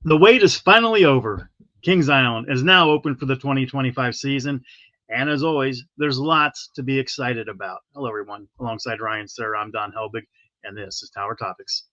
The wait is finally over. Kings Island is now open for the 2025 season. And as always, there's lots to be excited about. Hello, everyone. Alongside Ryan Sir, I'm Don Helbig, and this is Tower Topics.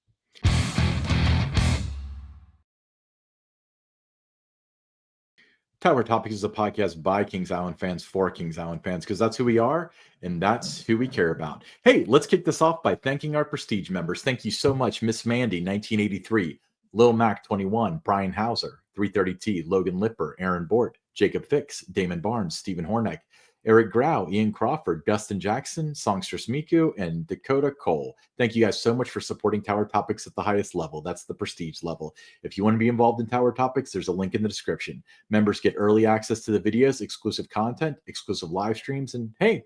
Tower Topics is a podcast by Kings Island fans for Kings Island fans, because that's who we are and that's who we care about. Hey, let's kick this off by thanking our Prestige members. Thank you so much, Miss Mandy, 1983, Lil Mac, 21, Brian Hauser, 330T, Logan Lipper, Aaron Bort, Jacob Fix, Damon Barnes, Stephen Horneck, Eric Grau, Ian Crawford, Dustin Jackson, Songstress Miku, and Dakota Cole. Thank you guys so much for supporting Tower Topics at the highest level. That's the prestige level. If you want to be involved in Tower Topics, there's a link in the description. Members get early access to the videos, exclusive content, exclusive live streams, and hey,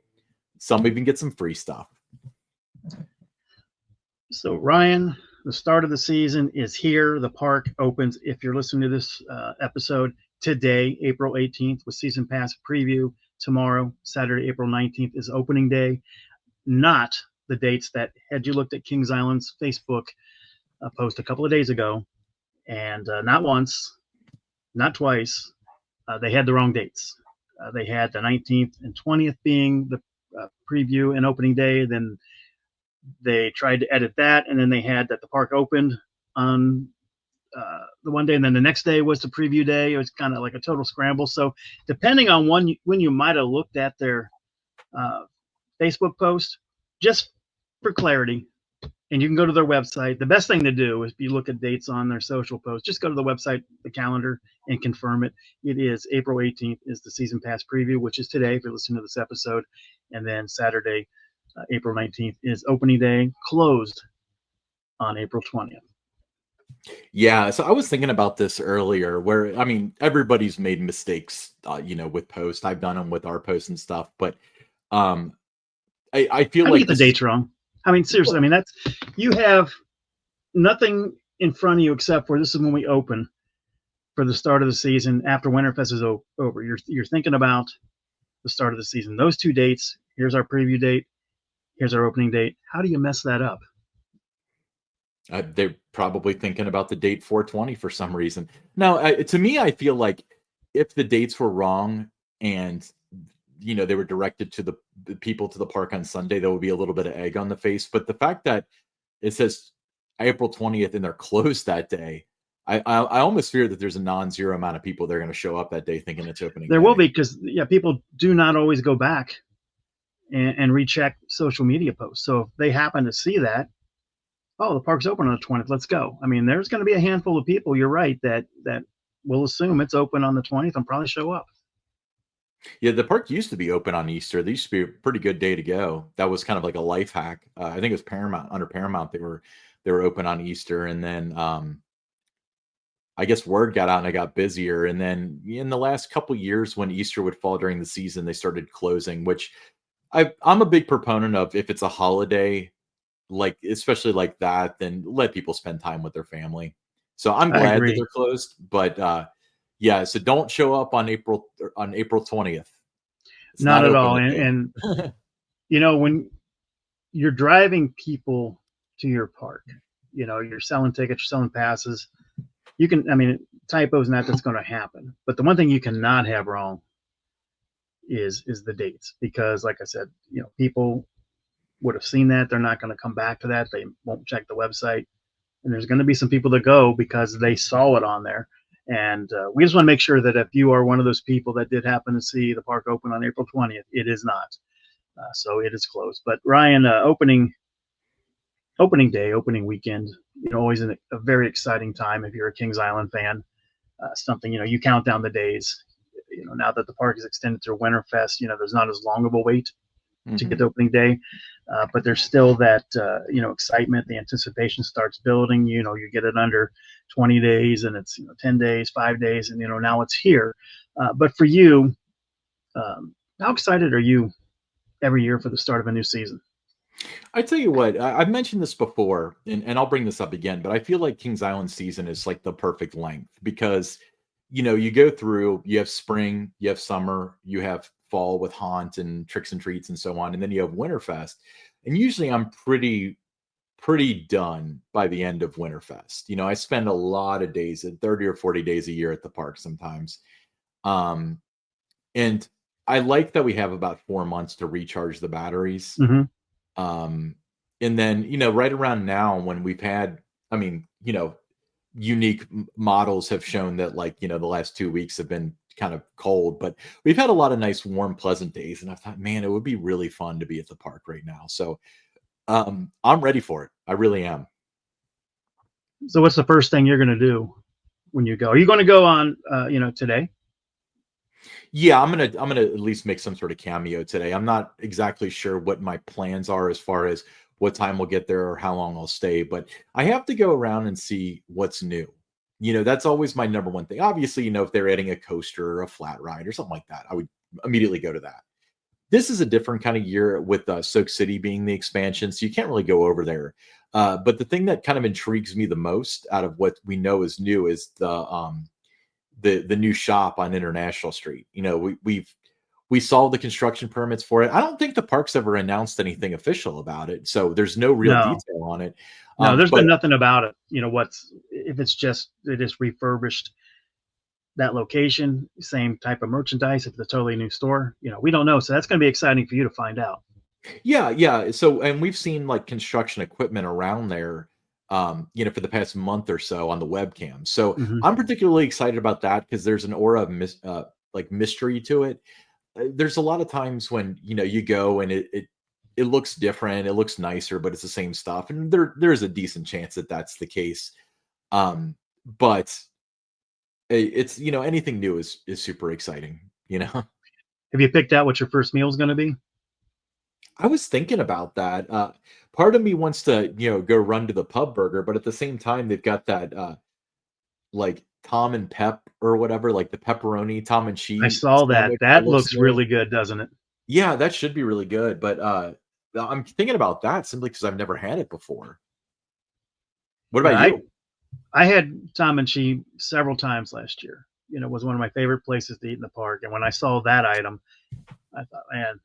some even get some free stuff. So, Ryan, the start of the season is here. The park opens, if you're listening to this episode, today, April 18th, with Season Pass preview. Tomorrow, Saturday, April 19th, is opening day. Not the dates that, had you looked at Kings Island's Facebook post a couple of days ago, and not once, not twice, they had the wrong dates. They had the 19th and 20th being the preview and opening day. Then they tried to edit that, and then they had that the park opened on the one day, and then the next day was the preview day. It was kind of like a total scramble. So depending on when you might have looked at their Facebook post, just for clarity, and you can go to their website. The best thing to do is if you look at dates on their social posts, just go to the website, the calendar, and confirm it. It is April 18th is the Season Pass preview, which is today if you're listening to this episode, and then Saturday, April 19th is opening day, closed on April 20th. Yeah, so I was thinking about this earlier where, I mean, everybody's made mistakes, with posts. I've done them with our posts and stuff, but I feel like you get the dates wrong. I mean, seriously, I mean, that's, you have nothing in front of you except for this is when we open for the start of the season after Winterfest is over. You're thinking about the start of the season. Those two dates, here's our preview date, here's our opening date. How do you mess that up? They're probably thinking about the date 420 for some reason. Now, to me, I feel like if the dates were wrong and they were directed to the people to the park on Sunday, there would be a little bit of egg on the face. But the fact that it says April 20th and they're closed that day, I almost fear that there's a non-zero amount of people that are going to show up that day thinking it's opening. There will be, because people do not always go back and recheck social media posts. So if they happen to see that, oh, the park's open on the 20th, let's go. I mean, there's going to be a handful of people, you're right, that will assume it's open on the 20th and probably show up. Yeah, the park used to be open on Easter. There used to be a pretty good day to go. That was kind of like a life hack. I think it was Paramount. Under Paramount, they were open on Easter, and then I guess word got out and it got busier. And then in the last couple of years, when Easter would fall during the season, they started closing. Which I'm a big proponent of. If it's a holiday, like especially like that, then let people spend time with their family. So I'm glad that they're closed, but yeah, so don't show up on April 20th. It's not at all. And when you're driving people to your park, you're selling tickets, you're selling passes. You can, typos, and that's going to happen. But the one thing you cannot have wrong is the dates, because like I said, people would have seen that. They're not going to come back to that. They won't check the website. And there's going to be some people that go because they saw it on there. And we just want to make sure that if you are one of those people that did happen to see the park open on April 20th, it is not. So it is closed. But Ryan, opening day, opening weekend, always a very exciting time if you're a Kings Island fan. Something, you count down the days. Now that the park is extended through Winterfest, there's not as long of a wait to get to opening day. But there's still that, excitement. The anticipation starts building. You get it under 20 days, and it's 10 days, 5 days, and now it's here. But for you, how excited are you every year for the start of a new season? I tell you what, I've mentioned this before, and I'll bring this up again, but I feel like Kings Island season is like the perfect length because you go through, you have spring, you have summer, you have fall with Haunt and Tricks and Treats and so on, and then you have Winterfest. And usually I'm pretty pretty done by the end of Winterfest. You know, I spend a lot of days, 30 or 40 days a year at the park sometimes. And I like that we have about 4 months to recharge the batteries. Mm-hmm. And then, you know, right around now when we've had, I mean, you know, unique models have shown that, like, you know, the last 2 weeks have been kind of cold, but we've had a lot of nice, warm, pleasant days. And I thought, man, it would be really fun to be at the park right now. So I'm ready for it. I really am. So what's the first thing you're going to do when you go? Are you going to go on, today? Yeah, I'm gonna at least make some sort of cameo today. I'm not exactly sure what my plans are as far as what time we'll get there or how long I'll stay, but I have to go around and see what's new. You know, that's always my number one thing. Obviously, you know, if they're adding a coaster or a flat ride or something like that, I would immediately go to that. This is a different kind of year with Soak City being the expansion, so you can't really go over there. But the thing that kind of intrigues me the most out of what we know is new is the new shop on International Street. You know, we saw the construction permits for it. I don't think the park's ever announced anything official about it, so there's no real No, detail on it. no, there's But been nothing about it. You know, if it's just they just refurbished that location, same type of merchandise. If it's a totally new store, we don't know. So that's going to be exciting for you to find out. yeah, yeah. So, and we've seen like construction equipment around there, you know, for the past month or so on the webcam. So Hmm. I'm particularly excited about that because there's an aura of like mystery to it. There's a lot of times when, you know, you go and it looks different, it looks nicer, but it's the same stuff, and there's a decent chance that that's the case. But it's, you know, anything new is super exciting, you know. Have you picked out what your first meal is going to be? I was thinking about that. Part of me wants to, you know, go run to the pub burger, but at the same time, they've got that like Tom and Pep or whatever, like the pepperoni Tom and I cheese saw that. sandwich that That looks looks new. really good, doesn't it? Yeah, that should be really good. But I'm thinking about that simply because I've never had it before. What Yeah, about you? I had Tom and Chi several times last year. It was one of my favorite places to eat in the park. And when I saw that item, I thought, man,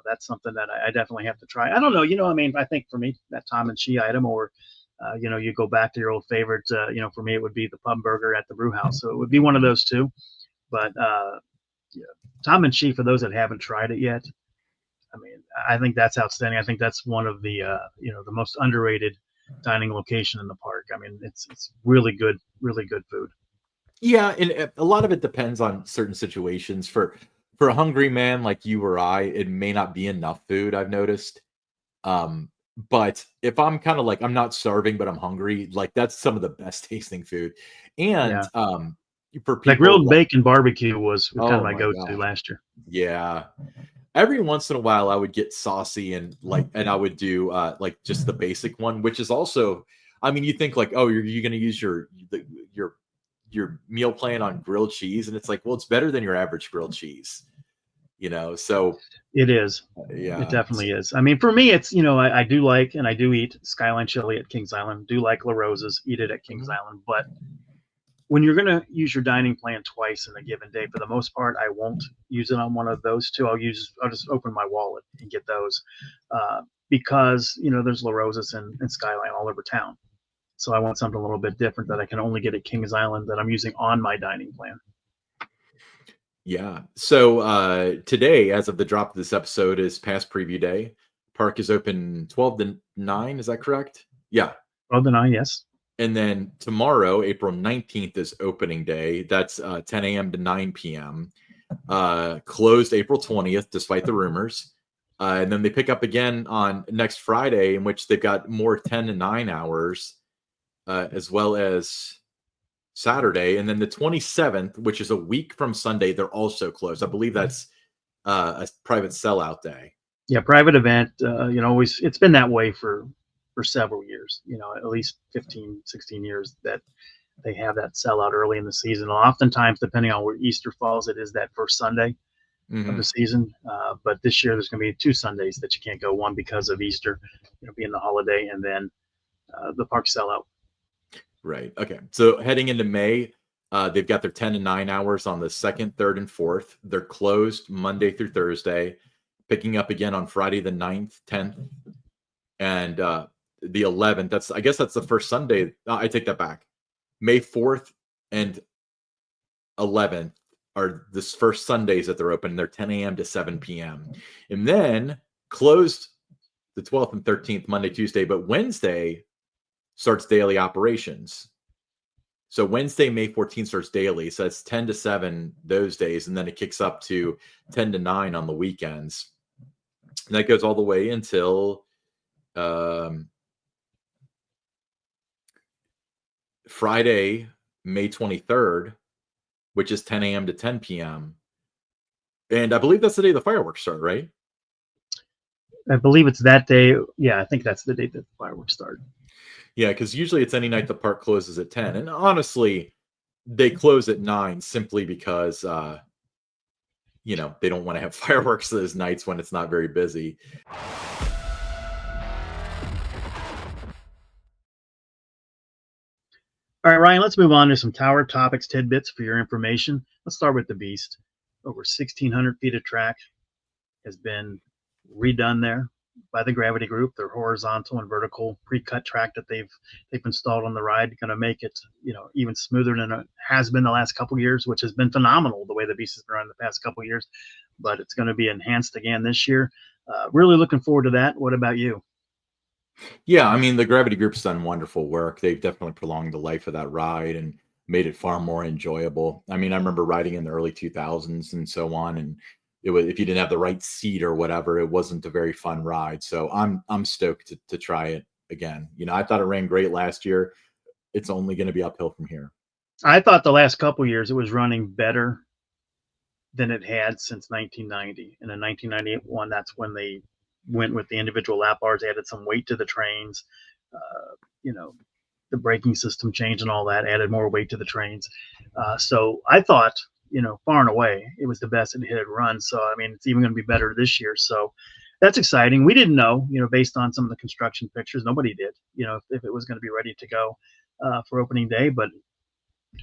that's something that I definitely have to try. I don't know, I mean, I think for me, that Tom and Chi item, or you go back to your old favorite. For me, it would be the pub burger at the brew house. So it would be one of those two. But yeah, Tom and Chi, for those that haven't tried it yet, I mean, I think that's outstanding. I think that's one of the most underrated dining location in the park. I mean, it's really good food. Yeah, and a lot of it depends on certain situations. For a hungry man like you or I, it may not be enough food, I've noticed. Um, but if I'm kind of like I'm not starving, but I'm hungry, like that's some of the best tasting food. And Yeah, for that people grilled like, bacon barbecue was kind of oh my my go-to gosh, last year. yeah. Every once in a while, I would get saucy and like, and I would do like just the basic one, which is also, I mean, you think like, oh, you're going to use your your meal plan on grilled cheese, and it's like, well, it's better than your average grilled cheese, you know. So It is. It yeah. definitely is. I mean, for me, it's I do like and I do eat Skyline chili at Kings Island. Do like La Rosa's, eat it at Kings Mhm. Island. But when you're going to use your dining plan twice in a given day, for the most part, I won't use it on one of those two. I'll just open my wallet and get those because there's La Rosa's and Skyline all over town. So I want something a little bit different that I can only get at Kings Island that I'm using on my dining plan. Yeah. So today, as of the drop of this episode, is past preview day. Park is open 12 to 9. Is that correct? Yeah. Oh, the nine, yes. And then tomorrow, April 19th, is opening day. That's 10 a.m. to 9 p.m. Closed April 20th, despite the rumors. And then they pick up again on next Friday, in which they've got more 10 to 9 hours, as well as Saturday. And then the 27th, which is a week from Sunday, they're also closed. I believe that's a private sellout day. Yeah, private event. Always it's been that way for several years. At least 15, 16 years that they have that sellout early in the season. And oftentimes, depending on where Easter falls, it is that first Sunday of Hmm. the season. But this year, there's going to be two Sundays that you can't go. One because of Easter, being the holiday, and then the park sellout. Right. Okay. So heading into May, they've got their 10 to 9 hours on the 2nd, 3rd, and 4th. They're closed Monday through Thursday, picking up again on Friday the 9th, 10th, and the 11th. I guess that's the first Sunday. I take that back. May 4th and 11th are this first Sundays that they're open. They're 10 a.m. to 7 p.m. And then closed the 12th and 13th, Monday, Tuesday. But Wednesday starts daily operations. So Wednesday, May 14th starts daily. So it's 10 to 7 those days. And then it kicks up to 10 to 9 on the weekends. And that goes all the way until Friday, May 23rd, which is 10 a.m. to 10 p.m. And I believe that's the day the fireworks start, right? I believe it's that day. Yeah, I think that's the day that the fireworks start. Yeah, because usually it's any night the park closes at 10. And honestly, they close at 9 simply because, they don't want to have fireworks those nights when it's not very busy. All right, Ryan, let's move on to some tower topics, tidbits for your information. Let's start with the Beast. Over 1,600 feet of track has been redone there by the Gravity Group. Their horizontal and vertical pre-cut track that they've installed on the ride, going to make it even smoother than it has been the last couple of years, which has been phenomenal the way the Beast has been run the past couple of years. But it's going to be enhanced again this year. Really looking forward to that. What about you? Yeah, I mean, the Gravity Group's done wonderful work. They've definitely prolonged the life of that ride and made it far more enjoyable. I mean, I remember riding in the early 2000s and so on, and it was, if you didn't have the right seat or whatever, it wasn't a very fun ride. So I'm stoked to try it again. I thought it ran great last year. It's only going to be uphill from here. I thought the last couple of years it was running better than it had since 1990. And in 1991, that's when they went with the individual lap bars, added some weight to the trains, the braking system changed and all that, added more weight to the trains. So I thought, far and away, it was the best it had run. So, I mean, it's even going to be better this year. So that's exciting. We didn't know, based on some of the construction pictures, nobody did, if it was going to be ready to go for opening day, but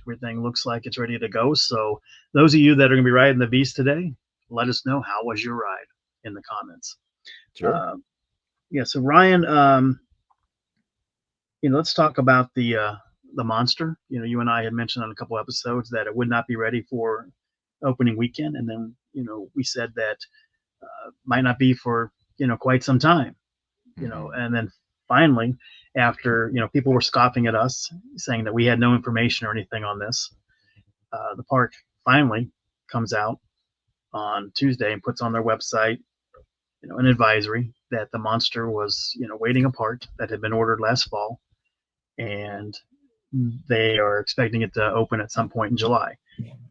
everything looks like it's ready to go. So those of you that are going to be riding the Beast today, let us know, how was your ride in the comments. Sure. So Ryan, let's talk about the Monster. You and I had mentioned on a couple episodes that it would not be ready for opening weekend, and then we said that might not be for quite some time. And then finally, after people were scoffing at us, saying that we had no information or anything on this, the park finally comes out on Tuesday and puts on their website an advisory that the Monster was waiting a part that had been ordered last fall, and they are expecting it to open at some point in July.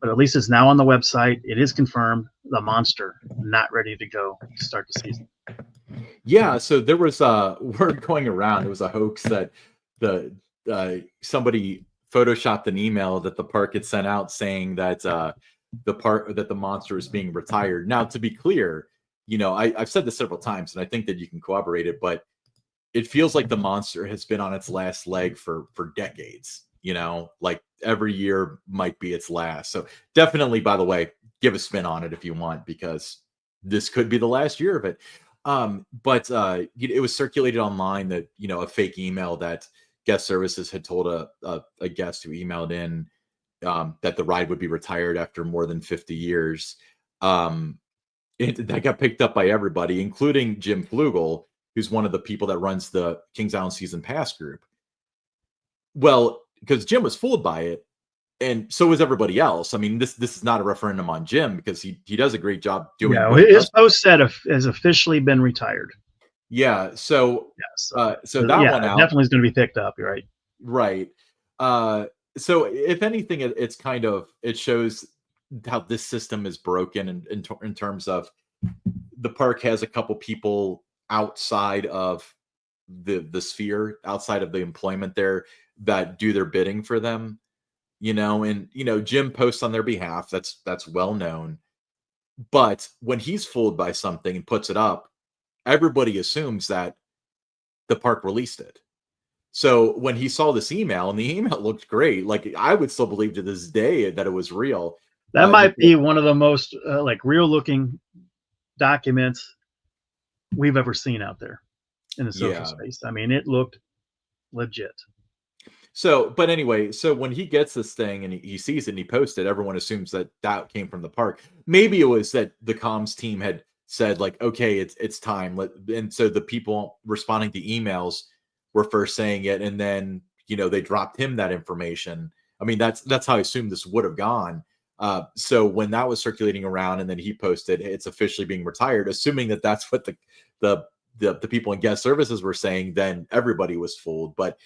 But at least it's now on the website. It is confirmed the Monster not ready to go to start the season. Yeah, so there was a word going around. It was a hoax that somebody photoshopped an email that the park had sent out saying that the Monster is being retired. Now, to be clear, I've said this several times, and I think that you can corroborate it, but it feels like the Monster has been on its last leg for decades. Like every year might be its last. So definitely, by the way, give a spin on it if you want, because this could be the last year of it. But it was circulated online that a fake email that guest services had told a guest who emailed in that the ride would be retired after more than 50 years. That got picked up by everybody, including Jim Flugel, who's one of the people that runs the Kings Island Season Pass group. Well, because Jim was fooled by it, and so was everybody else. I mean, this is not a referendum on Jim, because he does a great job doing. Yeah, his post said has officially been retired. Yeah, so that one out definitely is going to be picked up. You're right. Right. So if anything, it's kind of, it shows how this system is broken in terms of the park has a couple people outside of the sphere, outside of the employment there, that do their bidding for them, and Jim posts on their behalf. That's well known. But when he's fooled by something and puts it up, everybody assumes that the park released it. So when he saw this email, and the email looked great, like I would still believe to this day that it was real. That might be one of the most real looking documents we've ever seen out there. in the social Yeah. space. I mean, it looked legit. So, but anyway, so when he gets this thing and he sees it and he posts it, everyone assumes that that came from the park. Maybe it was that the comms team had said like, okay, it's time. And so the people responding to emails were first saying it, and then they dropped him that information. I mean, that's how I assumed this would have gone. So when that was circulating around, and then he posted, it's officially being retired, assuming that that's what the the people in guest services were saying, then everybody was fooled. But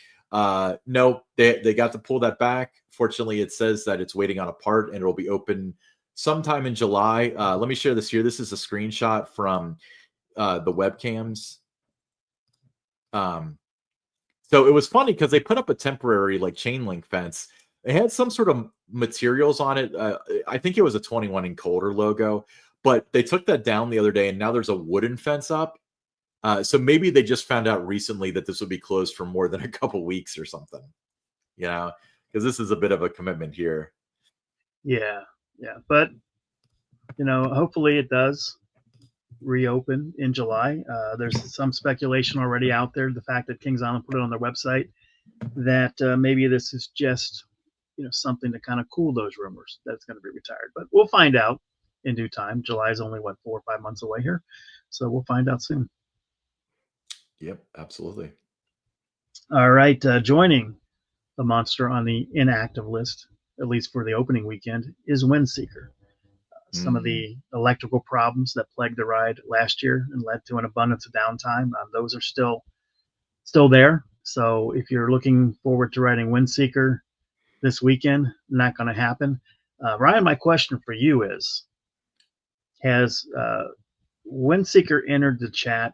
no, they got to pull that back. Fortunately, it says that it's waiting on a part and it'll be open sometime in July. Let me share this here. This is a screenshot from the webcams. So it was funny because they put up a temporary like chain link fence. It had some sort of materials on it. I think it was a 21 and colder logo, but they took that down the other day, and now there's a wooden fence up. So maybe they just found out recently that this would be closed for more than a couple weeks or something, because this is a bit of a commitment here. Yeah, but hopefully it does reopen in July. There's some speculation already out there. The fact that Kings Island put it on their website that maybe this is just something to kind of cool those rumors that it's going to be retired. But we'll find out in due time. July is only 4 or 5 months away here, so we'll find out soon. Yep, absolutely. All right, joining the monster on the inactive list, at least for the opening weekend, is Windseeker. Some of the electrical problems that plagued the ride last year and led to an abundance of downtime, those are still there. So if you're looking forward to riding Windseeker this weekend, not going to happen. Ryan, my question for you is, has Windseeker entered the chat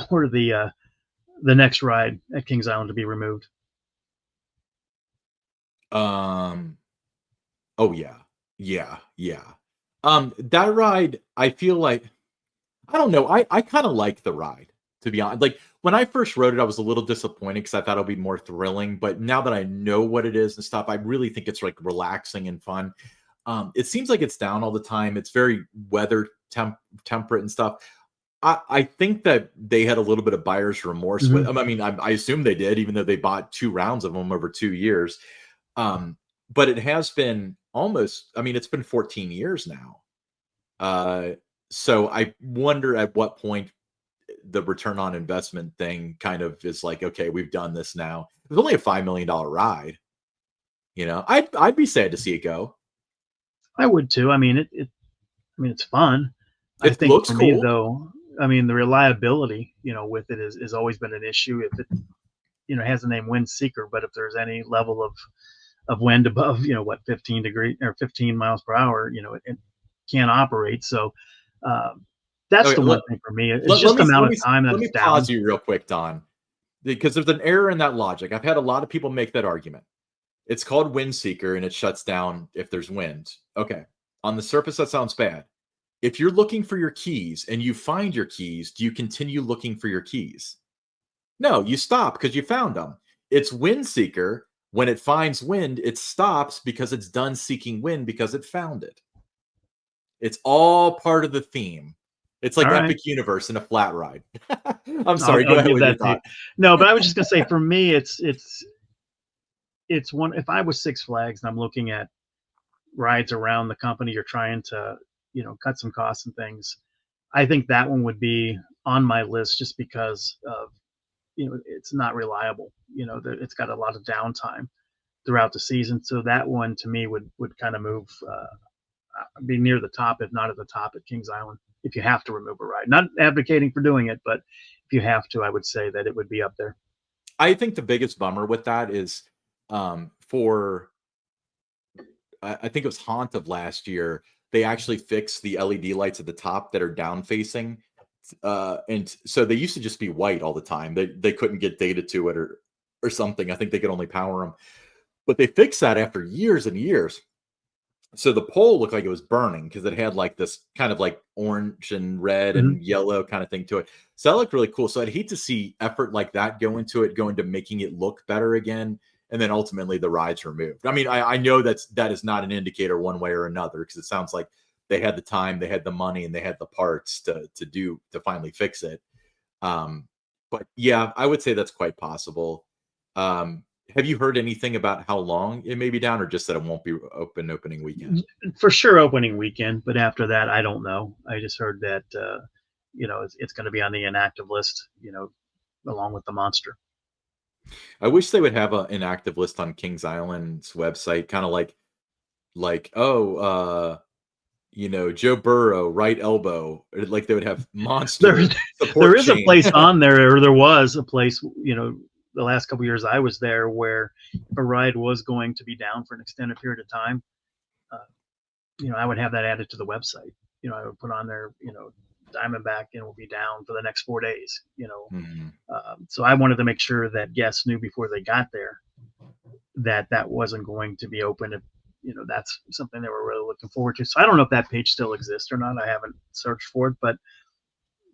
for the next ride at Kings Island to be removed? Oh yeah. That ride, I feel like, I don't know. I kind of like the ride, to be honest. Like when I first rode it, I was a little disappointed because I thought it'll be more thrilling. But now that I know what it is and stuff, I really think it's like relaxing and fun. It seems like it's down all the time. It's very weather temperate and stuff. I think that they had a little bit of buyer's remorse with. I mean, I assume they did, even though they bought 2 rounds of them over 2 years. But it has been almost. I mean, it's been 14 years now. So I wonder at what point the return on investment thing kind of is like, okay, we've done this now. It was only a $5 million ride. I'd be sad to see it go. I would too. I mean, it's fun. I It think looks for cool. me though, I mean, the reliability, with it is always been an issue. If it, has the name Windseeker, but if there's any level of wind above, 15 degree or 15 miles per hour, it can't operate. So that's Okay, the one thing for me. It's just the amount of time that let me it's down. pause you real quick, Don, because there's an error in that logic. I've had a lot of people make that argument. It's called Windseeker and it shuts down if there's wind. Okay. On the surface, that sounds bad. If you're looking for your keys and you find your keys, do you continue looking for your keys? No, you stop because you found them. It's Windseeker. When it finds wind, it stops because it's done seeking wind because it found it. It's all part of the theme. It's like Epic Universe in a flat ride. I'm sorry. Go ahead with your thought. No, but I was just gonna say, for me, it's one. If I was Six Flags and I'm looking at rides around the company, you're trying to cut some costs and things, I think that one would be on my list just because of it's not reliable. It's got a lot of downtime throughout the season, so that one to me would kind of move, be near the top, if not at the top, at Kings Island. If you have to remove a ride, not advocating for doing it, but if you have to, I would say that it would be up there. I think the biggest bummer with that is for I think it was Haunt of last year, they actually fixed the LED lights at the top that are down facing. And so they used to just be white all the time. They couldn't get data to it or something. I think they could only power them. But they fixed that after years and years. So the pole looked like it was burning because it had like this kind of like orange and red and yellow kind of thing to it. So that looked really cool. So I'd hate to see effort like that go into making it look better again. And then ultimately the ride's removed. I mean, I know that is not an indicator one way or another, because it sounds like they had the time, they had the money, and they had the parts to finally fix it. But yeah, I would say that's quite possible. Have you heard anything about how long it may be down, or just that it won't be opening weekend? For sure, opening weekend, but after that, I don't know. I just heard that it's going to be on the inactive list, along with the monster. I wish they would have an active list on Kings Island's website, kind of like Joe Burrow, right elbow, like they would have There, monster there support is a chain. place on there, or there was a place, the last couple of years I was there, where if a ride was going to be down for an extended period of time, I would have that added to the website. I would put on there, Diamondback and will be down for the next 4 days. So I wanted to make sure that guests knew before they got there that wasn't going to be open. If that's something they were really looking forward to. So I don't know if that page still exists or not. I haven't searched for it, but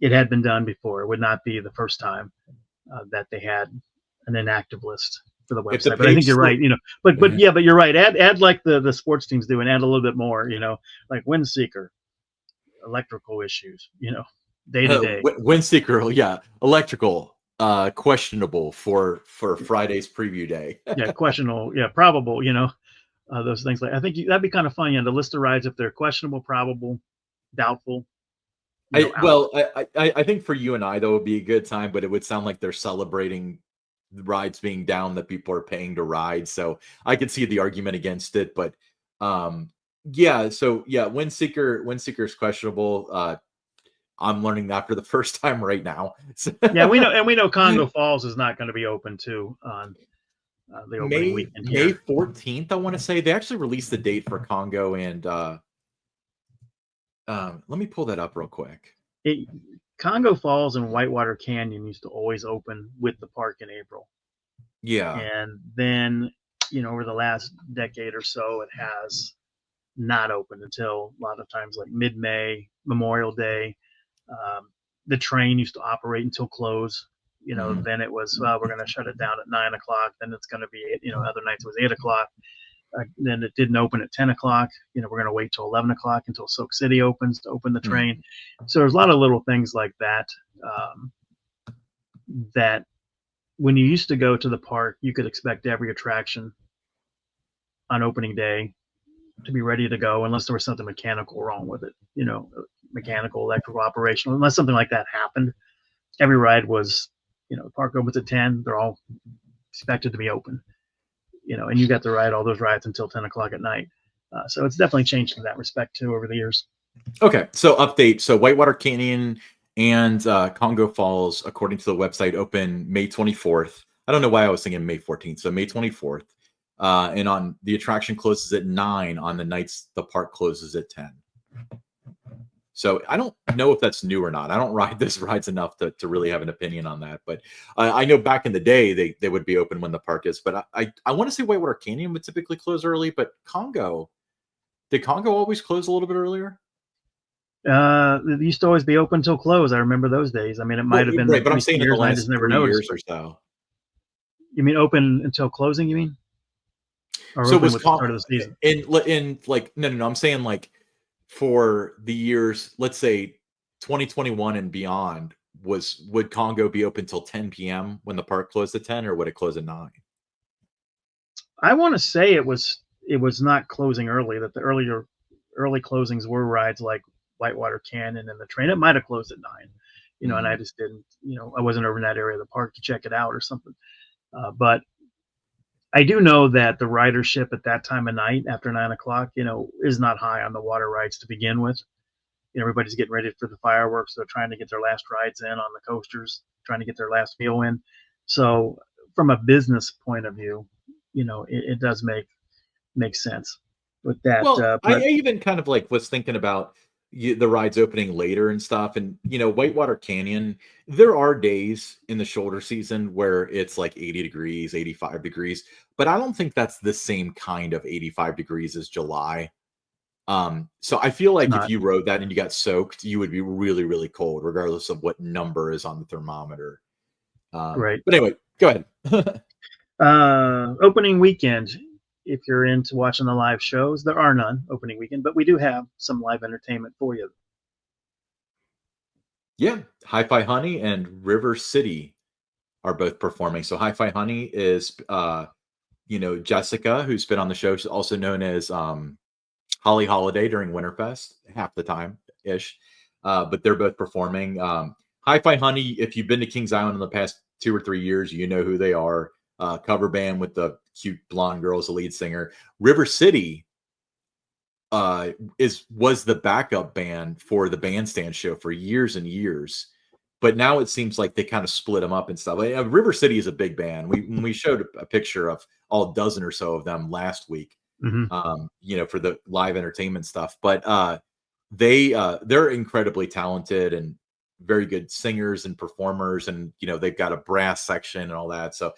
it had been done before. It would not be the first time that they had an inactive list for the website. But I think you're right. But you're right. Add like the sports teams do, and add a little bit more. Like Windseeker, electrical issues. Day to day. Windseeker, yeah, electrical, questionable for Friday's preview day. Yeah, questionable. Yeah, probable. Those things. Like I think that'd be kind of fun. The list of rides, if they're questionable, probable, doubtful. I think for you and I, though, it would be a good time, but it would sound like they're celebrating the rides being down that people are paying to ride. So I could see the argument against it, but Windseeker is questionable. I'm learning that for the first time right now. Yeah, we know Congo Falls is not going to be open too on the opening weekend here. May 14th, I want to say. They actually released the date for Congo, and let me pull that up real quick. Congo Falls and Whitewater Canyon used to always open with the park in April. Yeah. And then, over the last decade or so, it has not opened until a lot of times like mid-May, Memorial Day. The train used to operate until close. Then it was, we're going to shut it down at 9 o'clock. Then it's going to be, other nights it was 8 o'clock. Then it didn't open at 10 o'clock. We're going to wait till 11 o'clock until Soak City opens to open the train. So there's a lot of little things like that, that when you used to go to the park, you could expect every attraction on opening day to be ready to go, unless there was something mechanical wrong with it, mechanical, electrical, operational, unless something like that happened. Every ride was, the park opens at 10. They're all expected to be open. And you got to ride all those rides until 10 o'clock at night. So it's definitely changed in that respect too over the years. Okay. So update. So Whitewater Canyon and Congo Falls, according to the website, open May 24th. I don't know why I was thinking May 14th. So May 24th. And on the attraction closes at 9 on the nights the park closes at 10. So I don't know if that's new or not. I don't ride those rides enough to really have an opinion on that. But I know back in the day they would be open when the park is. But I want to say Whitewater Canyon would typically close early. But did Congo always close a little bit earlier? It used to always be open till close. I remember those days. I mean, it might have been right, but I'm saying in the last never 3 years or so. You mean open until closing? You mean? Or so open was with the start of the season? In like no. I'm saying like for the years, let's say 2021 and beyond, would Congo be open till 10 p.m. when the park closed at 10, or would it close at 9? I want to say it was not closing early. That the early closings were rides like Whitewater Canyon and the train. It might have closed at 9, and I just didn't, I wasn't over in that area of the park to check it out or something. But I do know that the ridership at that time of night after 9 o'clock, is not high on the water rides to begin with. Everybody's getting ready for the fireworks. They're trying to get their last rides in on the coasters, trying to get their last meal in. So from a business point of view, it does make sense with that. Well, I even kind of like was thinking about the rides opening later and stuff. And, Whitewater Canyon, there are days in the shoulder season where it's like 80 degrees, 85 degrees, but I don't think that's the same kind of 85 degrees as July. So I feel like if you rode that and you got soaked, you would be really, really cold, regardless of what number is on the thermometer. Right. But anyway, go ahead. Opening weekend. If you're into watching the live shows, there are none opening weekend, but we do have some live entertainment for you. Yeah, Hi-Fi Honey and River City are both performing. So Hi-Fi Honey is, Jessica, who's been on the show. She's also known as Holly Holiday during Winterfest, half the time ish. But they're both performing. Hi-Fi Honey, if you've been to Kings Island in the past 2 or 3 years, you know who they are. Cover band with the cute blonde girl as the lead singer. River City was the backup band for the Bandstand show for years and years, but now it seems like they kind of split them up and stuff. River City is a big band. We showed a picture of all dozen or so of them last week, for the live entertainment stuff. But they're incredibly talented and very good singers and performers, and they've got a brass section and all that. So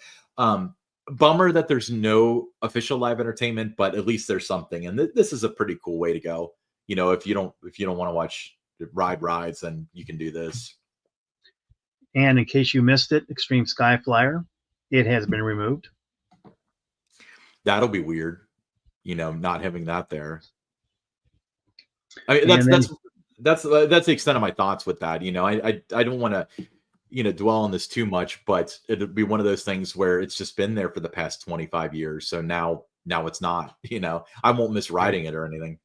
bummer that there's no official live entertainment, but at least there's something, and this is a pretty cool way to go. If you don't want to watch rides, then you can do this. And in case you missed it, Extreme Sky Flyer, it has been removed. That'll be weird, not having that there. I mean, that's the extent of my thoughts with that. I don't want to dwell on this too much, but it'd be one of those things where it's just been there for the past 25 years. So now it's not, I won't miss riding it or anything.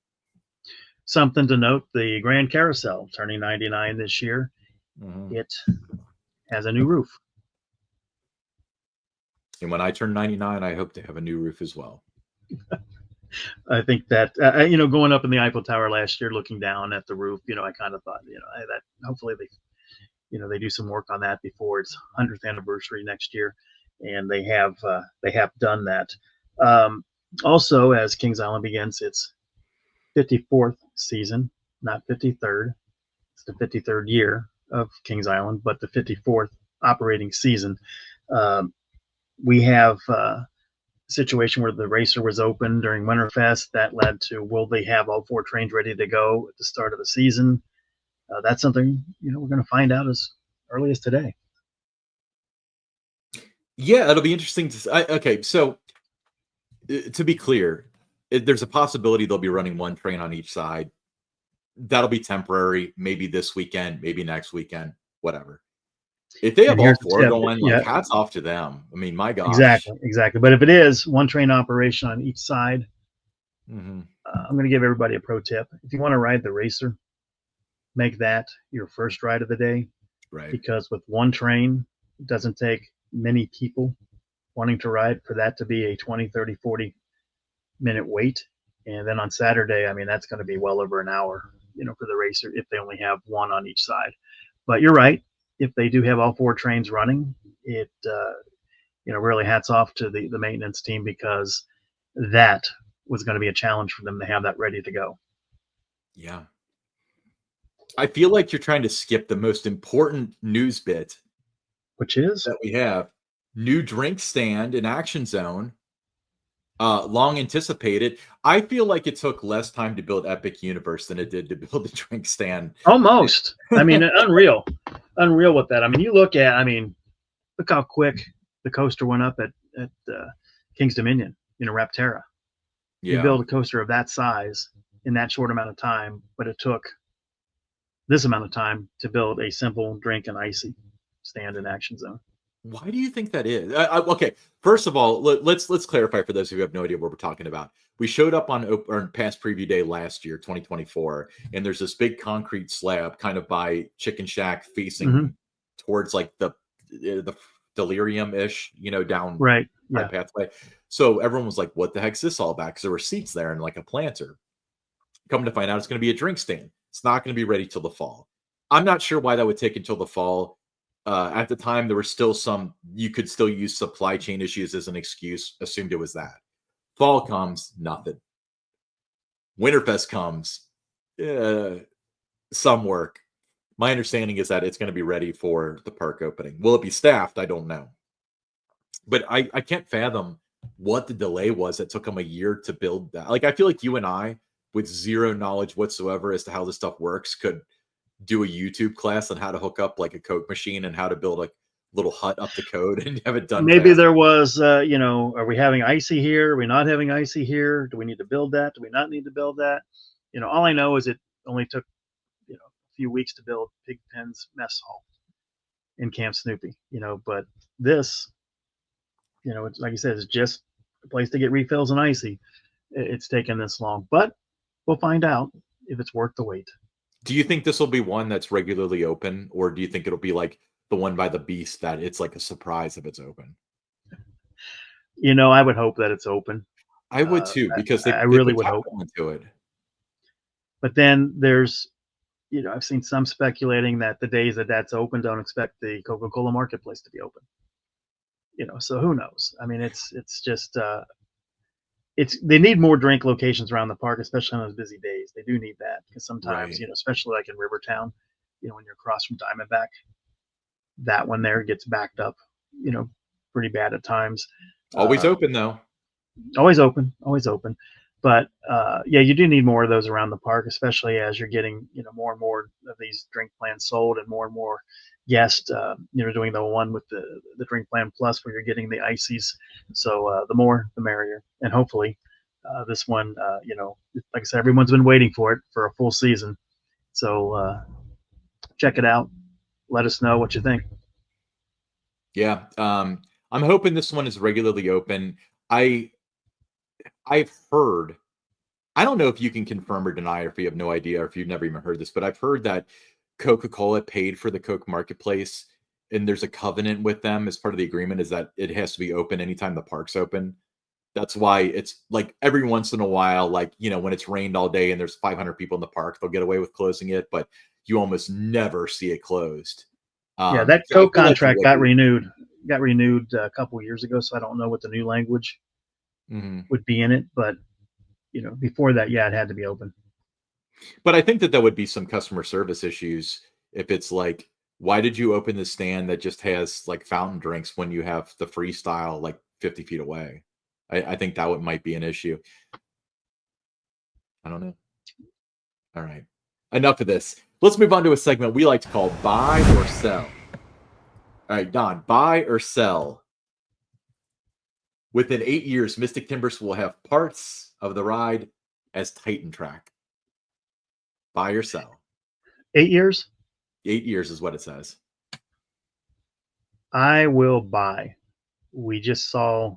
Something to note, the Grand Carousel turning 99 this year. It has a new roof. And when I turn 99, I hope to have a new roof as well. I think that, going up in the Eiffel Tower last year, looking down at the roof, I kind of thought, that hopefully they do some work on that before its 100th anniversary next year. And they have done that. Also, as Kings Island begins its 54th season, not 53rd, it's the 53rd year of Kings Island, but the 54th operating season. We have a situation where the racer was open during Winterfest. That led to, will they have all 4 trains ready to go at the start of the season? That's something, we're going to find out as early as today. Yeah, it'll be interesting okay, so to be clear, there's a possibility they'll be running 1 train on each side. That'll be temporary, maybe this weekend, maybe next weekend, whatever. If they have all 4 going, hats off to them. I mean, my gosh. Exactly. But if it is 1 train operation on each side, I'm going to give everybody a pro tip. If you want to ride the racer, make that your first ride of the day. Right. Because with 1 train, it doesn't take many people wanting to ride for that to be a 20, 30, 40 minute wait. And then on Saturday, I mean, that's going to be well over an hour, for the racer if they only have 1 on each side. But you're right. If they do have all 4 trains running, it, really hats off to the maintenance team, because that was going to be a challenge for them to have that ready to go. Yeah. I feel like you're trying to skip the most important news bit, which is that we have new drink stand in Action Zone. Long anticipated. I feel like it took less time to build Epic Universe than it did to build the drink stand. Almost. I mean, unreal with that. I mean, look how quick the coaster went up at King's Dominion, Rapterra. Yeah. You build a coaster of that size in that short amount of time, but it took this amount of time to build a simple drink and icy stand in Action Zone. Why do you think that is? Okay, first of all, let's clarify for those who have no idea what we're talking about. We showed up on past preview day last year, 2024, and there's this big concrete slab kind of by Chicken Shack facing towards like the Delirium-ish, down right pathway. So everyone was like, what the heck's this all about? Because there were seats there and like a planter. Come to find out, it's going to be a drink stand. It's not going to be ready till the fall. I'm not sure why that would take until the fall. At the time, there were still you could still use supply chain issues as an excuse. Assumed it was that. Fall comes, nothing. Winterfest comes, some work. My understanding is that it's going to be ready for the park opening. Will it be staffed? I don't know. But I can't fathom what the delay was that took them a year to build that. Like, I feel like you and I, with zero knowledge whatsoever as to how this stuff works, could do a YouTube class on how to hook up like a Coke machine and how to build a little hut up the code and have it done. Maybe fast. There was, are we having icy here? Are we not having icy here? Do we need to build that? Do we not need to build that? All I know is it only took, a few weeks to build Pigpen's mess hall. in Camp Snoopy, but this, it's like you said, it's just a place to get refills and icy. It's taken this long, but we'll find out if it's worth the wait. Do you think this will be one that's regularly open, or do you think it'll be like the one by the Beast that it's like a surprise if it's open? I would hope that it's open. I would too, because I they really put would hope. capital into it. But then there's, I've seen some speculating that the days that that's open, don't expect the Coca-Cola marketplace to be open. So who knows? I mean, it's just they need more drink locations around the park, especially on those busy days. They do need that because sometimes, Right. especially like in Rivertown, when you're across from Diamondback, that one there gets backed up, pretty bad at times. Always open though. Always open, always open. But yeah, you do need more of those around the park, especially as you're getting, more and more of these drink plans sold and more guests, doing the one with the drink plan plus where you're getting the ices. So the more, the merrier. And hopefully this one, like I said, everyone's been waiting for it for a full season. So check it out. Let us know what you think. Yeah. I'm hoping this one is regularly open. I've heard, I don't know if you can confirm or deny, or if you have no idea, or if you've never even heard this, but I've heard that Coca-Cola paid for the Coke marketplace, and there's a covenant with them as part of the agreement is that it has to be open anytime the park's open. That's why it's like every once in a while, like, when it's rained all day and there's 500 people in the park, they'll get away with closing it, but you almost never see it closed. Yeah, that So I Coke feel like it contract would got be. renewed. Got renewed a couple years ago, so I don't know what the new language Mhm. would be in it, but before that, yeah, it had to be open. But I think that would be some customer service issues if it's like, why did you open the stand that just has like fountain drinks when you have the freestyle like 50 feet away? I think that might be an issue. I don't know. All right. Enough of this. Let's move on to a segment we like to call buy or sell. All right, Don, buy or sell. Within 8 years, Mystic Timbers will have parts of the ride as Titan Track. Buy or sell? 8 years? 8 years is what it says. I will buy. We just saw,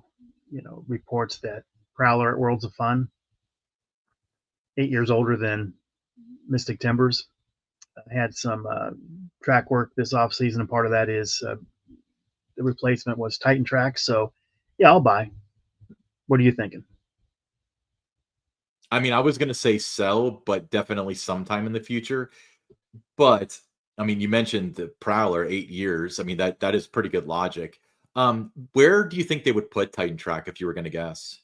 reports that Prowler at Worlds of Fun, 8 years older than Mystic Timbers, had some track work this off season, and part of that is the replacement was Titan Track. So, yeah, I'll buy. What are you thinking? I mean, I was going to say sell, but definitely sometime in the future. But I mean, you mentioned the Prowler 8 years. I mean, that is pretty good logic. Where do you think they would put Titan Track if you were going to guess?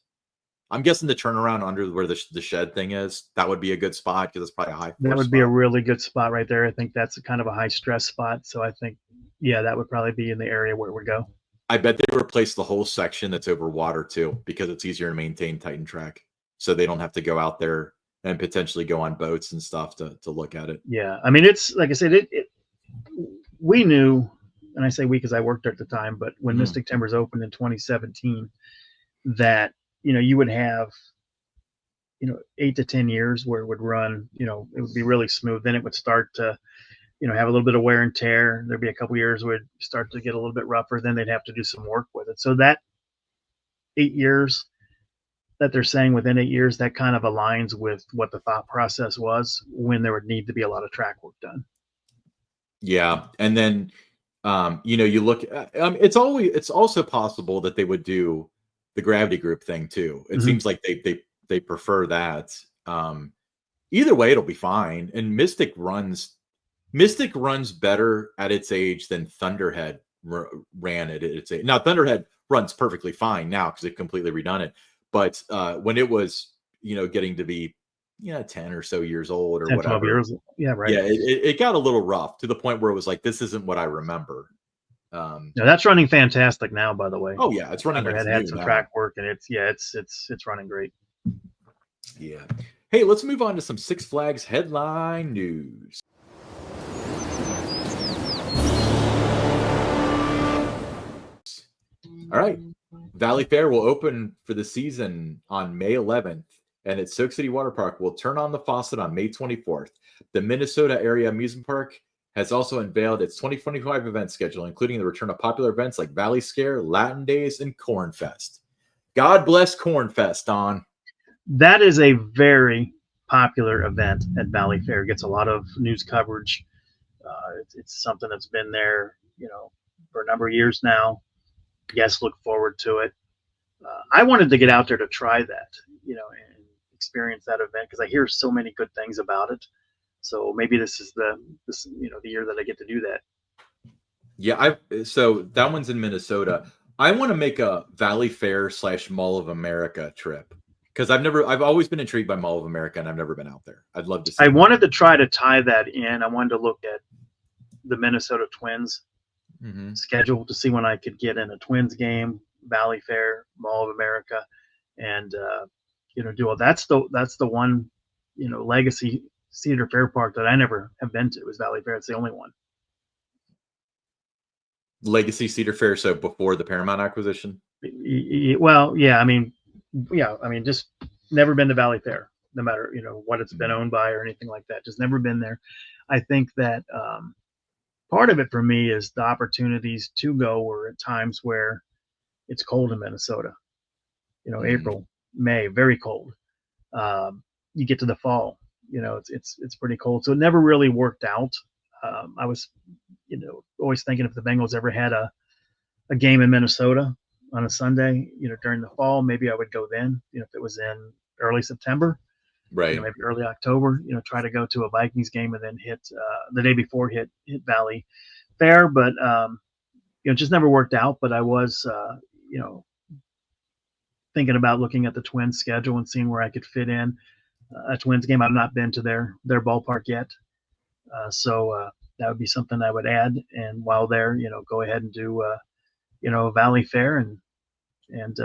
I'm guessing the turnaround under where the shed thing is. That would be a good spot because it's probably a high That force would be a spot. really good spot right there. I think that's a kind of a high stress spot. So I think, yeah, that would probably be in the area where it would go. I bet they replace the whole section that's over water too, because it's easier to maintain Titan Track, so they don't have to go out there and potentially go on boats and stuff to look at it. Yeah, I mean, it's like I said, we knew, and I say we because I worked there at the time, but when Mystic Timbers opened in 2017, that you would have 8 to 10 years where it would run, it would be really smooth. Then it would start to have a little bit of wear and tear. There'd be a couple years where it would start to get a little bit rougher. Then they'd have to do some work with it. So that 8 years that they're saying within 8 years, that kind of aligns with what the thought process was when there would need to be a lot of track work done. Yeah, and then you look at, it's also possible that they would do the gravity group thing too. It seems like they prefer that. Either way, it'll be fine. And Mystic runs better at its age than Thunderhead ran at its age. Now Thunderhead runs perfectly fine now because they've completely redone it. But when it was getting to be 10 or so years old or 10, whatever, 12 years. Yeah, right. yeah, it got a little rough to the point where it was like, this isn't what I remember. No, that's running fantastic now, by the way. Oh yeah, it's running like it's Thunderhead had new some now. track work, and it's running great. Yeah. Hey, let's move on to some Six Flags headline news. All right. Valleyfair will open for the season on May 11th, and at Soak City Water Park will turn on the faucet on May 24th. The Minnesota Area Amusement Park has also unveiled its 2025 event schedule, including the return of popular events like Valley Scare, Latin Days, and Corn Fest. God bless Corn Fest, Don. That is a very popular event at Valleyfair. It gets a lot of news coverage. It's something that's been there, for a number of years now. Guests look forward to it. I wanted to get out there to try that, and experience that event because I hear so many good things about it. So maybe this is the year that I get to do that. Yeah, so that one's in Minnesota. I want to make a Valleyfair / Mall of America trip because I've always been intrigued by Mall of America and I've never been out there. I'd love to see. I wanted to try to tie that in. I wanted to look at the Minnesota Twins schedule to see when I could get in a Twins game, Valleyfair, Mall of America, and do all. That's the one, legacy Cedar Fair Park that I never have been to. Is Valleyfair. It's the only one. Legacy Cedar Fair, so before the Paramount acquisition? Well, yeah, just never been to Valleyfair, no matter, what it's been owned by or anything like that. Just never been there. I think that part of it for me is the opportunities to go were at times where it's cold in Minnesota, April, May, very cold. You get to the fall, it's pretty cold. So it never really worked out. I was, always thinking if the Bengals ever had a game in Minnesota on a Sunday, during the fall, maybe I would go then, if it was in early September, right? Maybe early October, try to go to a Vikings game and then hit the day before hit Valley Fair, but it just never worked out. But I was, thinking about looking at the Twins schedule and seeing where I could fit in a Twins game. I've not been to their ballpark yet, so that would be something I would add. And while there, go ahead and do Valley Fair and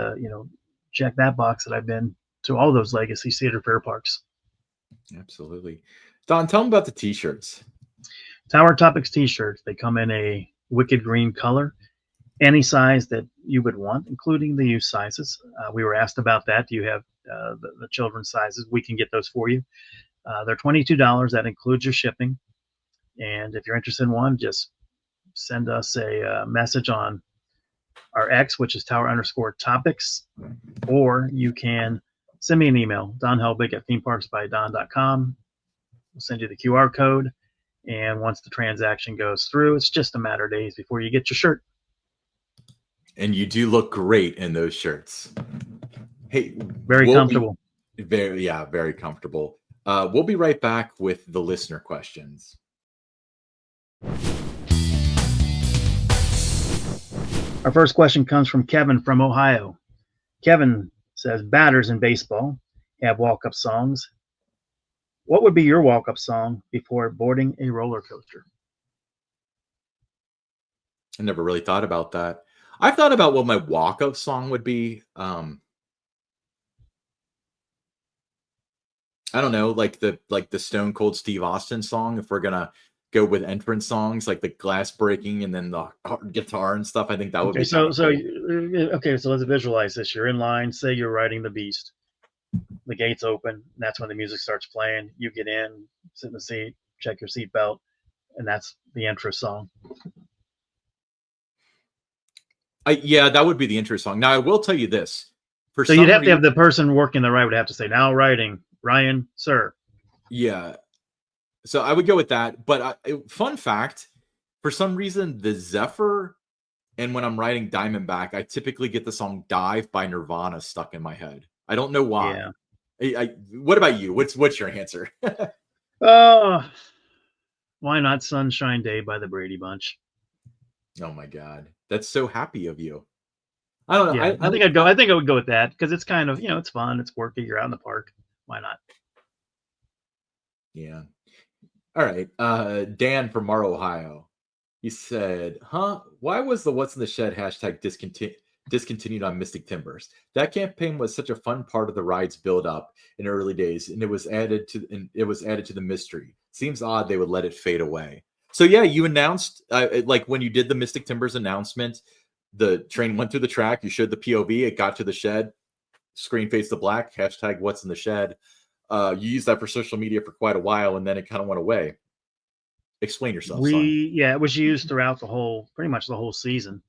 check that box that I've been to all those legacy Cedar Fair parks. Absolutely. Don, tell them about the t-shirts. Tower Topics t-shirts. They come in a wicked green color, any size that you would want, including the youth sizes. We were asked about that. Do you have the children's sizes? We can get those for you. They're $22. That includes your shipping. And if you're interested in one, just send us a message on our X, which is Tower_Topics, or you can send me an email, donhelbig@themeparksbydon.com. We'll send you the QR code, and once the transaction goes through, it's just a matter of days before you get your shirt. And you do look great in those shirts. Hey, very comfortable. Very comfortable. We'll be right back with the listener questions. Our first question comes from Kevin from Ohio. Kevin says, batters in baseball have walk-up songs. What would be your walk-up song before boarding a roller coaster? I never really thought about that. I've thought about what my walk-up song would be. I don't know, like the Stone Cold Steve Austin song, if we're gonna go with entrance songs like the glass breaking and then the guitar and stuff. I think that would be so cool. Okay, so let's visualize this. You're in line, say you're riding the Beast. The gates open, and that's when the music starts playing. You get in, sit in the seat, check your seat belt, and that's the intro song. That would be the intro song. Now I will tell you this. So you'd have to have the person working the ride would have to say, now riding, Ryan, sir. Yeah. So I would go with that. But fun fact, for some reason, the Zephyr and when I'm riding Diamondback, I typically get the song Dive by Nirvana stuck in my head. I don't know why. Yeah. What about you? What's your answer? Why not Sunshine Day by the Brady Bunch? Oh my God. That's so happy of you. I don't know. Yeah, I think I would go with that because it's kind of, it's fun. It's worky. You're out in the park. Why not? Yeah. All right. Dan from Mar, Ohio. He said, why was the What's in the Shed hashtag discontinued on Mystic Timbers? That campaign was such a fun part of the ride's build up in early days, and it was added to the mystery. Seems odd they would let it fade away. So yeah, you announced like when you did the Mystic Timbers announcement, the train went through the track, you showed the POV, it got to the shed, screen fades to black, hashtag What's in the Shed. You used that for social media for quite a while, and then it kind of went away. Explain yourself. Sorry. Yeah, it was used throughout pretty much the whole season,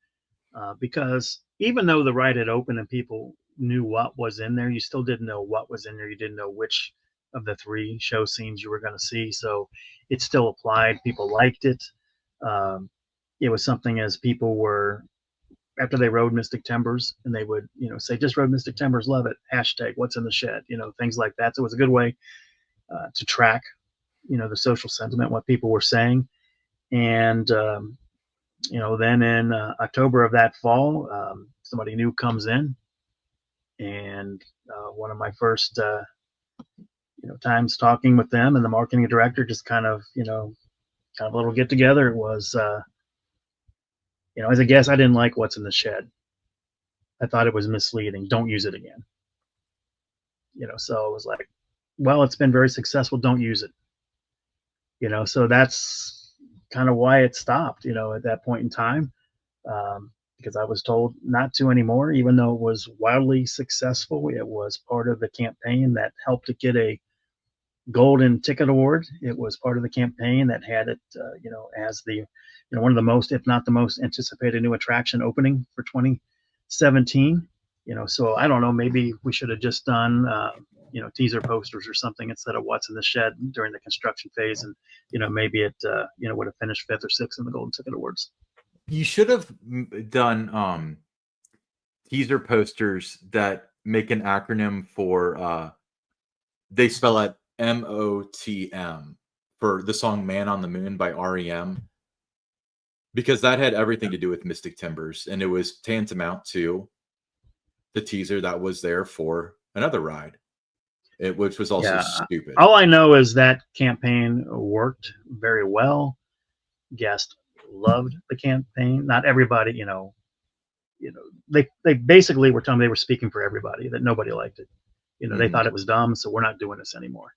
because even though the ride had opened and people knew what was in there, you still didn't know what was in there. You didn't know which of the three show scenes you were going to see. So it still applied. People liked it. Um, it was something as people were, after they rode Mystic Timbers, and they would, say, just rode Mystic Timbers, love it. Hashtag what's in the shed, things like that. So it was a good way to track, the social sentiment, what people were saying. And, then in October of that fall, somebody new comes in, and one of my first, times talking with them and the marketing director, just kind of a little get together. It was, as a guest, I didn't like what's in the shed. I thought it was misleading. Don't use it again. So it was like, well, it's been very successful. Don't use it. So that's kind of why it stopped, at that point in time, because I was told not to anymore, even though it was wildly successful. It was part of the campaign that helped it get a Golden Ticket Award. It was part of the campaign that had it, as the, one of the most, if not the most anticipated new attraction opening for 2017. So I don't know, maybe we should have just done, teaser posters or something instead of what's in the shed during the construction phase. And, maybe it, would have finished 5th or 6th in the Golden Ticket Awards. You should have done teaser posters that make an acronym for, they spell it MOTM for the song Man on the Moon by REM, because that had everything to do with Mystic Timbers, and it was tantamount to the teaser that was there for another ride, which was also stupid. All I know is that campaign worked very well. Guests loved the campaign. Not everybody, they basically were telling me they were speaking for everybody, that nobody liked it. They thought it was dumb, so we're not doing this anymore.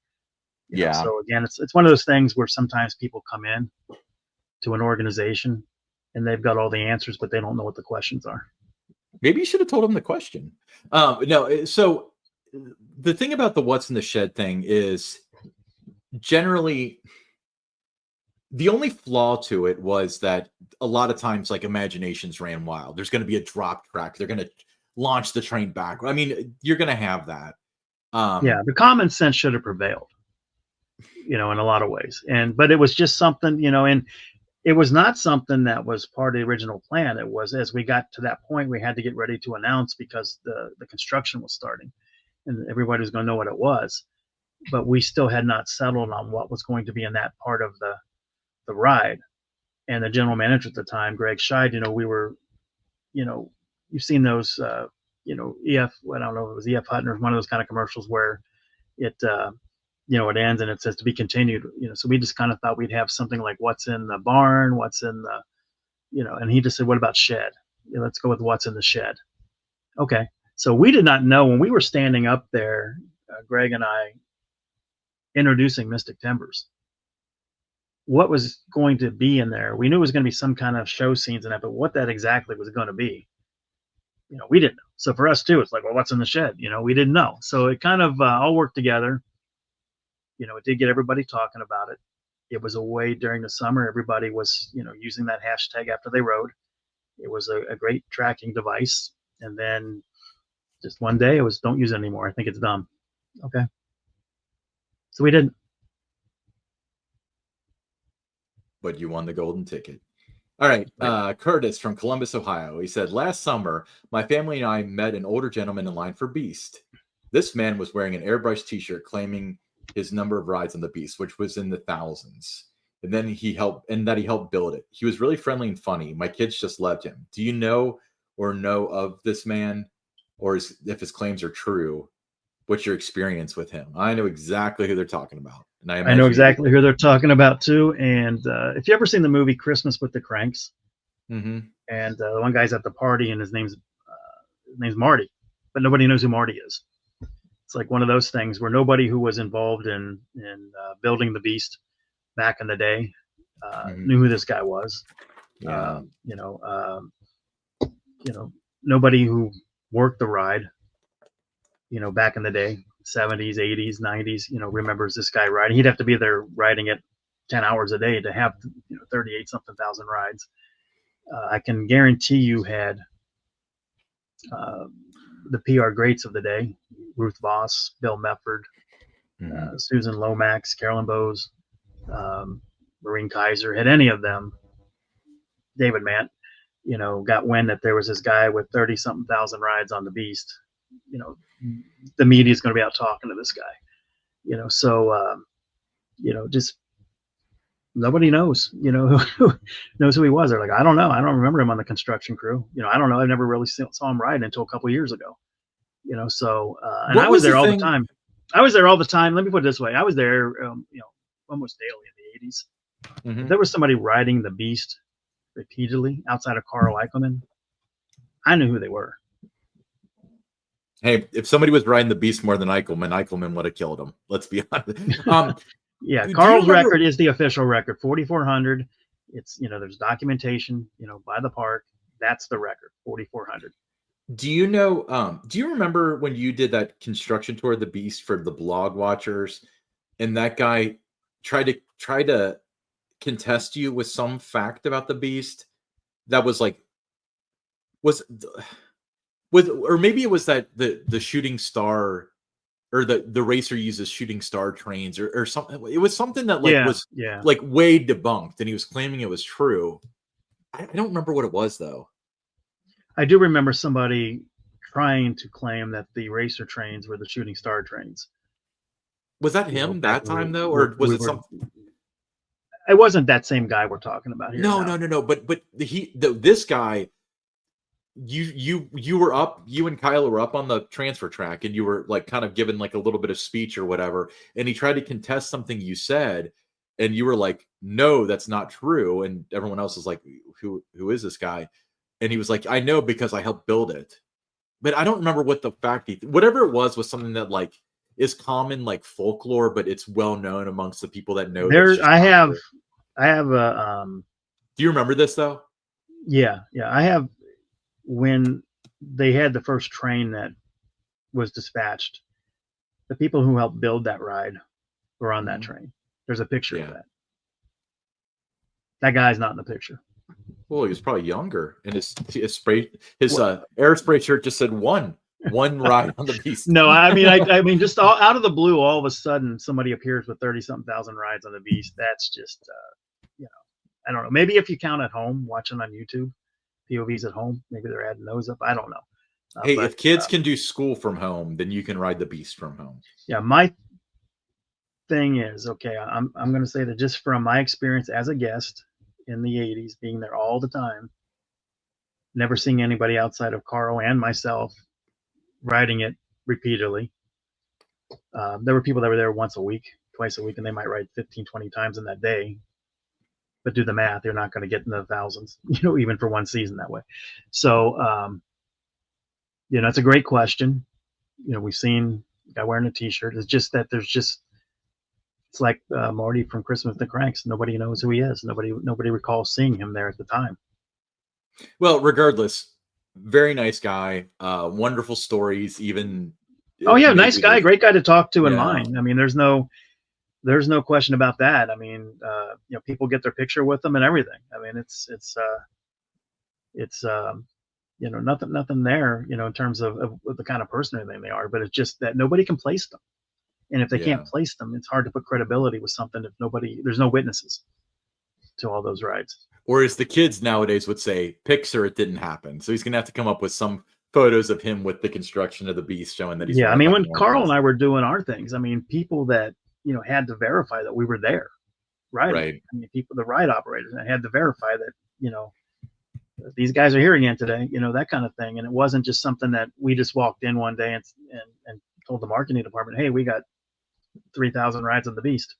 So again, it's one of those things where sometimes people come in to an organization and they've got all the answers, but they don't know what the questions are. Maybe you should have told them the question. No, so the thing about the what's in the shed thing is generally the only flaw to it was that a lot of times, like, imaginations ran wild. There's going to be a drop track. They're going to launch the train back. I mean, you're going to have that. The common sense should have prevailed, in a lot of ways. But it was just something, and it was not something that was part of the original plan. It was, as we got to that point, we had to get ready to announce, because the construction was starting and everybody was going to know what it was. But we still had not settled on what was going to be in that part of the ride. And the general manager at the time, Greg Scheid, we were, you've seen those, EF, I don't know if it was EF Hutton or one of those kind of commercials where it, it ends and it says to be continued, so we just kind of thought we'd have something like what's in the barn, what's in the, and he just said, what about shed? Let's go with what's in the shed. Okay. So we did not know when we were standing up there, Greg and I, introducing Mystic Timbers, what was going to be in there. We knew it was going to be some kind of show scenes in that, but what that exactly was going to be, we didn't know. So for us too, it's like, well, what's in the shed? We didn't know. So it kind of all worked together. It did get everybody talking about it. It was a way during the summer. Everybody was, using that hashtag after they rode. It was a great tracking device. And then just one day it was, don't use it anymore. I think it's dumb. Okay. So we didn't. But you won the golden ticket. All right. Curtis from Columbus, Ohio. He said, last summer, my family and I met an older gentleman in line for Beast. This man was wearing an airbrush t-shirt claiming his number of rides on the Beast, which was in the thousands. And then he helped build it. He was really friendly and funny. My kids just loved him. Do you know of this man, or if his claims are true? What's your experience with him? I know exactly who they're talking about. And I know exactly who they're talking about too. And if you ever seen the movie Christmas with the Cranks, and the one guy's at the party and his name's Marty, but nobody knows who Marty is. It's like one of those things where nobody who was involved in building the Beast back in the day knew who this guy was. Nobody who worked the ride, back in the day, 70s, 80s, 90s, remembers this guy riding. He'd have to be there riding it 10 hours a day to have 38 something thousand rides. I can guarantee you had the PR greats of the day: Ruth Voss, Bill Mefford, Susan Lomax, Carolyn Bowes, Maureen Kaiser. Had any of them, David Mant, got wind that there was this guy with 30 something thousand rides on the Beast, the media is going to be out talking to this guy, so just nobody knows, who knows who he was. They're like, I don't know. I don't remember him on the construction crew. I don't know. I never really saw him ride until a couple of years ago, so, and I was there all the time. I was there all the time. Let me put it this way. I was there, almost daily in the 80s. If there was somebody riding the Beast repeatedly outside of Carl Eichelman, I knew who they were. Hey, if somebody was riding the Beast more than Eichelman would have killed him. Let's be honest. Yeah, Carl's record is the official record, 4,400. It's, there's documentation, by the park. That's the record, 4,400. Do you remember when you did that construction tour of the Beast for the blog watchers, and that guy tried to contest you with some fact about the Beast that was like, or maybe it was that the shooting star, or the racer uses shooting star trains or something. It was something that was way debunked, and he was claiming it was true. I don't remember what it was though. I do remember somebody trying to claim that the racer trains were the shooting star trains. Was that him that time though, or was it something? It wasn't that same guy we're talking about here. No. But this guy. You were up, you and Kyle were up on the transfer track, and you were like kind of given like a little bit of speech or whatever, and he tried to contest something you said, and you were like, no, that's not true, and everyone else is like, who is this guy? And he was like, I know because I helped build it. But I don't remember what the fact, whatever it was something that like is common like folklore, but it's well known amongst the people that know. I have a do you remember this though? Yeah, I have. When they had the first train that was dispatched, the people who helped build that ride were on that train. There's a picture of that. That guy's not in the picture. Well, he was probably younger, and his air shirt just said one ride on the Beast. No, I mean, just out of the blue, all of a sudden, somebody appears with 30-something thousand rides on the Beast. That's just, I don't know. Maybe if you count at home, watching on YouTube. POVs at home, maybe they're adding those up. I don't know. Hey, if kids can do school from home, then you can ride the Beast from home. Yeah, my thing is, okay, I'm going to say that just from my experience as a guest in the 80s, being there all the time, never seeing anybody outside of Carl and myself riding it repeatedly. There were people that were there once a week, twice a week, and they might ride 15, 20 times in that day. But do the math, you're not going to get in the thousands, even for one season that way. So, it's a great question. We've seen a guy wearing a T-shirt. It's just that it's like Marty from Christmas with the Cranks. Nobody knows who he is. Nobody recalls seeing him there at the time. Well, regardless, very nice guy. Wonderful stories. Even. Oh yeah, nice guy, great guy to talk to in mine. I mean, there's no question about that. I mean, people get their picture with them and everything. I mean, it's nothing there, in terms of the kind of person they are, but it's just that nobody can place them. And if they can't place them, it's hard to put credibility with something if there's no witnesses to all those rides. Or as the kids nowadays would say, picture it didn't happen. So he's going to have to come up with some photos of him with the construction of the Beast showing that he's. Yeah. I mean, when Carl and I were doing our things, I mean, people that, had to verify that we were there, right? I mean, the ride operators that had to verify that, these guys are here again today, that kind of thing. And it wasn't just something that we just walked in one day and told the marketing department, hey, we got 3,000 rides on the Beast.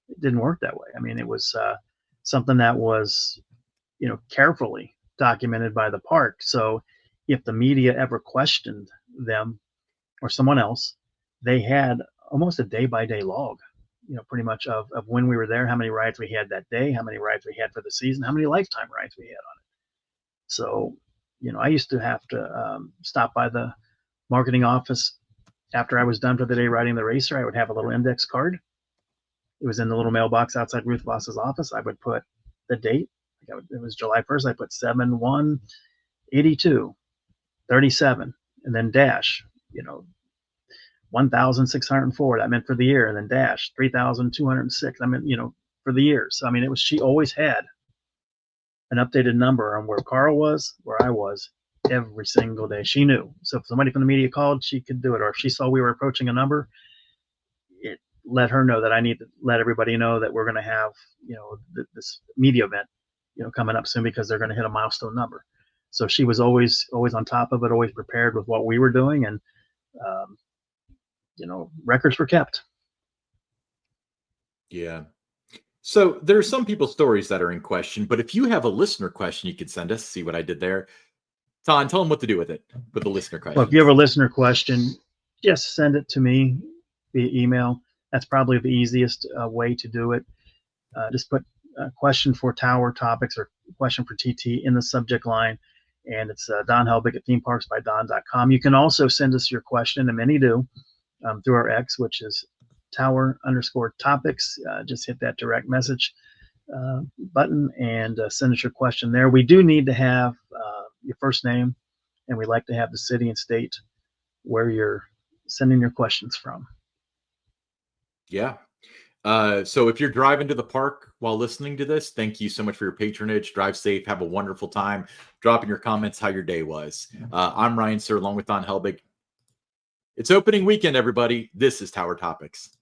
It didn't work that way. I mean, it was something that was, carefully documented by the park. So if the media ever questioned them or someone else, they had almost a day-by-day log, pretty much of when we were there, how many rides we had that day, how many rides we had for the season, how many lifetime rides we had on it. So, I used to have to stop by the marketing office after I was done for the day riding the racer. I would have a little index card, it was in the little mailbox outside Ruth Voss's office. I would put the date. It was July 1st. I put 7/1/82, 37, and then dash, 1,604. That meant for the year, and then dash 3,206. I meant, for the year. So, I mean, she always had an updated number on where Carl was, where I was every single day. She knew. So if somebody from the media called, she could do it. Or if she saw we were approaching a number, it let her know that I need to let everybody know that we're going to have, this media event, coming up soon because they're going to hit a milestone number. So she was always on top of it, always prepared with what we were doing, and records were kept. Yeah. So there are some people's stories that are in question, but if you have a listener question, you can send us. See what I did there? Ton, tell them what to do with it, with the listener question. Well, if you have a listener question, just send it to me via email. That's probably the easiest way to do it. Just put a question for Tower Topics or question for TT in the subject line, and it's Don Helbig at themeparksbydon.com. You can also send us your question, and many do, through our X, which is Tower_Topics. Just hit that direct message button and send us your question there. We do need to have your first name, and we like to have the city and state where you're sending your questions from. Yeah. So if you're driving to the park while listening to this, thank you so much for your patronage. Drive safe. Have a wonderful time. Drop in your comments how your day was. I'm Ryan Sir, along with Don Helbig. It's opening weekend, everybody. This is Tower Topics.